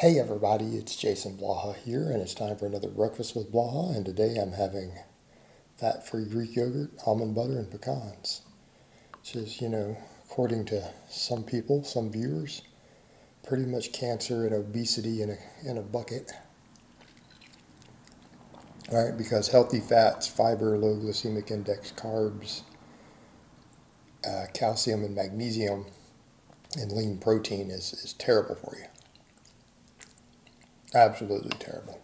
Hey everybody, it's Jason Blaha here, and it's time for another Breakfast with Blaha, and today I'm having fat-free Greek yogurt, almond butter, and pecans. Which is, according to some people, some viewers, pretty much cancer and obesity in a bucket. All right, because healthy fats, fiber, low glycemic index, carbs, calcium and magnesium, and lean protein is terrible for you. Absolutely terrible.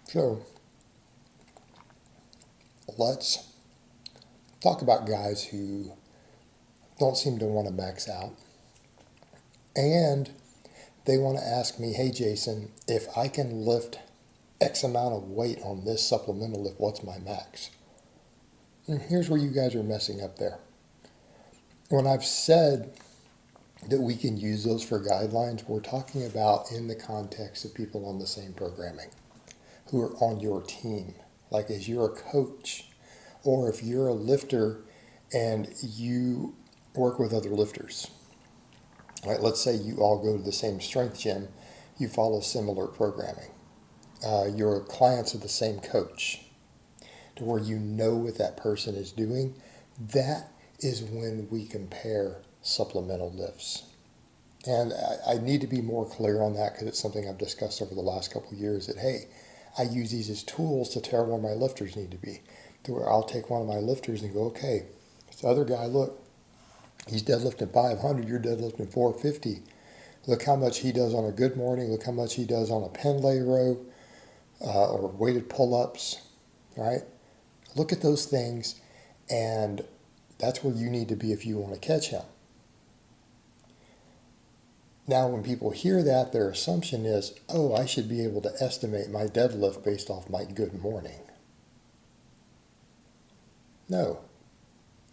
So, let's talk about guys who don't seem to want to max out. And they want to ask me, hey Jason, if I can lift X amount of weight on this supplemental lift, what's my max? And here's where you guys are messing up there. When I've said that we can use those for guidelines, we're talking about in the context of people on the same programming who are on your team. Like as you're a coach, or if you're a lifter and you work with other lifters. Right, let's say you all go to the same strength gym, you follow similar programming. Your clients are the same coach, to where you know what that person is doing. That is when we compare supplemental lifts. And I need to be more clear on that because it's something I've discussed over the last couple of years that, hey, I use these as tools to tell where my lifters need to be. To where I'll take one of my lifters and go, okay, this other guy, look, he's deadlifting 500, you're deadlifting 450. Look how much he does on a good morning. Look how much he does on a pen lay row or weighted pull-ups, right? Look at those things, and that's where you need to be if you want to catch him. Now, when people hear that, their assumption is, oh, I should be able to estimate my deadlift based off my good morning. No.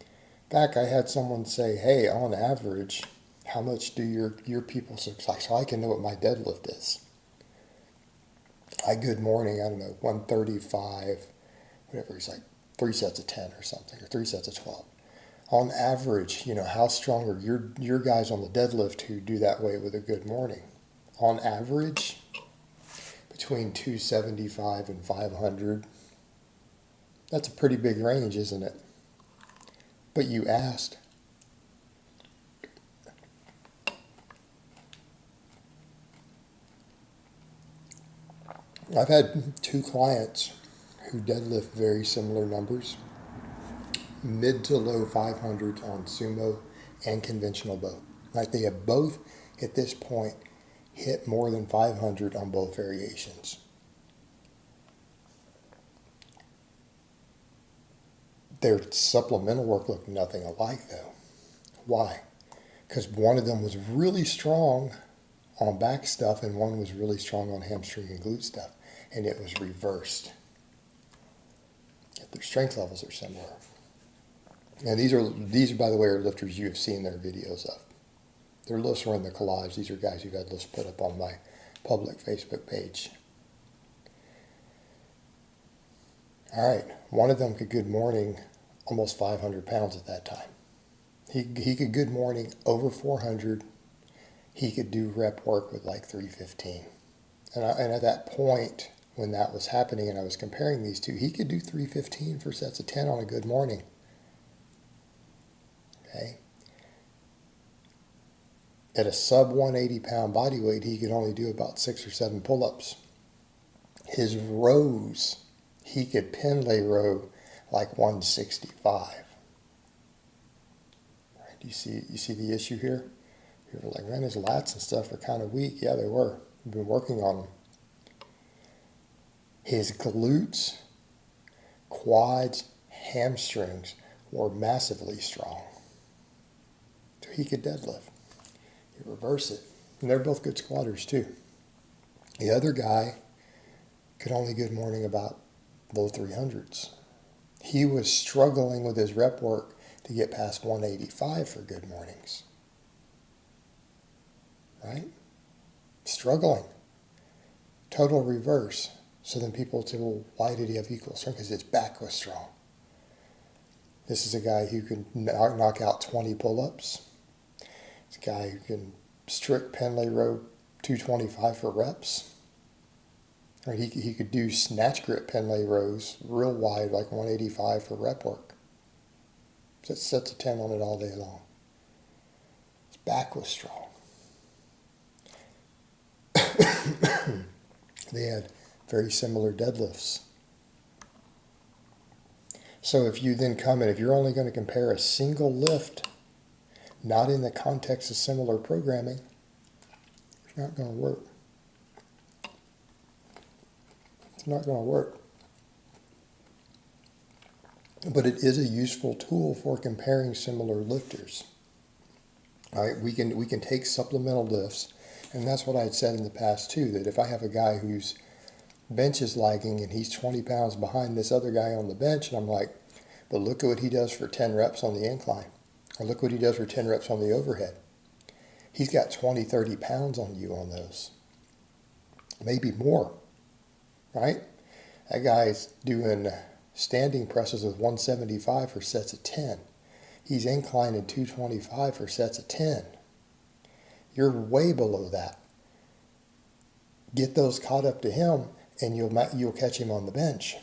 In fact, I had someone say, hey, on average, how much do your people success? So I can know what my deadlift is. I good morning, I don't know, 135, whatever, he's like 3 sets of 10 or something, or 3 sets of 12. On average, how strong are your guys on the deadlift who do that way with a good morning? On average, between 275 and 500. That's a pretty big range, isn't it? But you asked. I've had 2 clients who deadlift very similar numbers, mid to low 500s on sumo and conventional both. Right? They have both, at this point, hit more than 500 on both variations. Their supplemental work looked nothing alike, though. Why? Because one of them was really strong on back stuff and one was really strong on hamstring and glute stuff, and it was reversed. Yet their strength levels are similar. And these are, by the way, are lifters you have seen their videos of. Their lifts were in the collage. These are guys who've had lifts put up on my public Facebook page. All right, one of them could good morning almost 500 pounds at that time. He could good morning over 400. He could do rep work with like 315. And at that point, when that was happening and I was comparing these two, he could do 315 for sets of 10 on a good morning. Okay. At a sub 180 pound body weight, he could only do about 6 or 7 pull-ups. His rows, he could pen lay row like 165. Right, you see the issue here? People are like, man, his lats and stuff are kind of weak. Yeah, they were. We've been working on them. His glutes, quads, hamstrings were massively strong. So he could deadlift. You reverse it. And they're both good squatters too. The other guy could only good morning about low 300s. He was struggling with his rep work to get past 185 for good mornings. Right? Struggling. Total reverse. So then people say, well, why did he have equal strength? Because his back was strong. This is a guy who can knock out 20 pull-ups. It's a guy who can strict Pendlay row 225 for reps. Or he could do snatch grip Pendlay rows real wide, like 185 for rep work. So it sets a 10 on it all day long. His back was strong. They had very similar deadlifts. So if you then come in, if you're only going to compare a single lift, not in the context of similar programming, it's not going to work. It's not going to work. But it is a useful tool for comparing similar lifters. All right, we can take supplemental lifts, and that's what I had said in the past too, that if I have a guy whose bench is lagging and he's 20 pounds behind this other guy on the bench, and I'm like, but look at what he does for 10 reps on the incline, or look what he does for 10 reps on the overhead. He's got 20, 30 pounds on you on those. Maybe more, right? That guy's doing standing presses with 175 for sets of 10. He's inclining 225 for sets of 10. You're way below that. Get those caught up to him, and you'll catch him on the bench,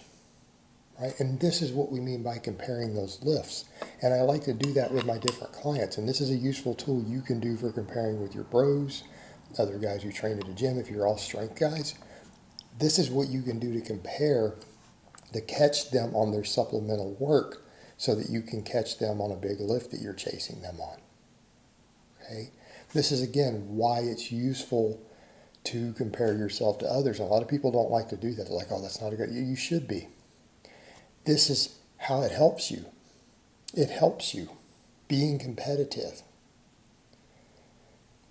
right? And this is what we mean by comparing those lifts. And I like to do that with my different clients. And this is a useful tool you can do for comparing with your bros, other guys who train at a gym. If you're all strength guys, this is what you can do to compare, to catch them on their supplemental work, so that you can catch them on a big lift that you're chasing them on. Okay? This is, again, why it's useful to compare yourself to others. And a lot of people don't like to do that. They're like, oh, that's not a good... You should be. This is how it helps you. It helps you being competitive.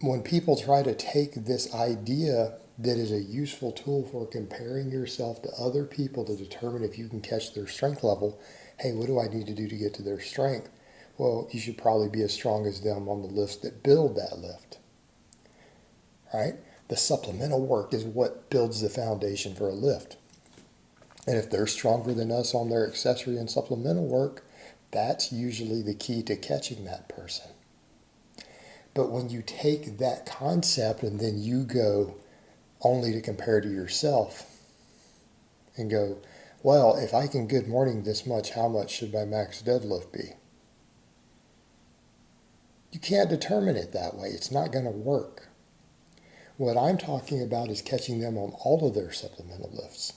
When people try to take this idea that is a useful tool for comparing yourself to other people to determine if you can catch their strength level, hey, what do I need to do to get to their strength? Well, you should probably be as strong as them on the lifts that build that lift, right? The supplemental work is what builds the foundation for a lift. And if they're stronger than us on their accessory and supplemental work, that's usually the key to catching that person. But when you take that concept and then you go only to compare to yourself and go, well, if I can good morning this much, how much should my max deadlift be? You can't determine it that way. It's not going to work. What I'm talking about is catching them on all of their supplemental lifts.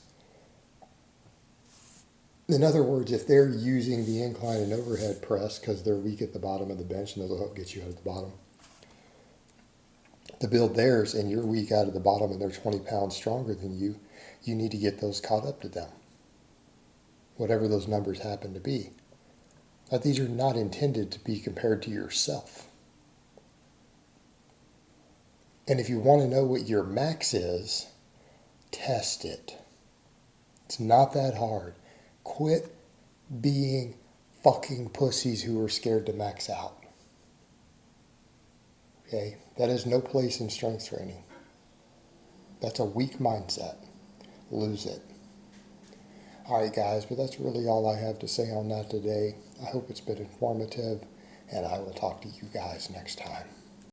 In other words, if they're using the incline and overhead press because they're weak at the bottom of the bench, and those will help get you out of the bottom, to build theirs, and you're weak out of the bottom and they're 20 pounds stronger than you, you need to get those caught up to them, whatever those numbers happen to be. But these are not intended to be compared to yourself. And if you want to know what your max is, test it. It's not that hard. Quit being fucking pussies who are scared to max out. Okay? That has no place in strength training. That's a weak mindset. Lose it. All right, guys, but that's really all I have to say on that today. I hope it's been informative, and I will talk to you guys next time.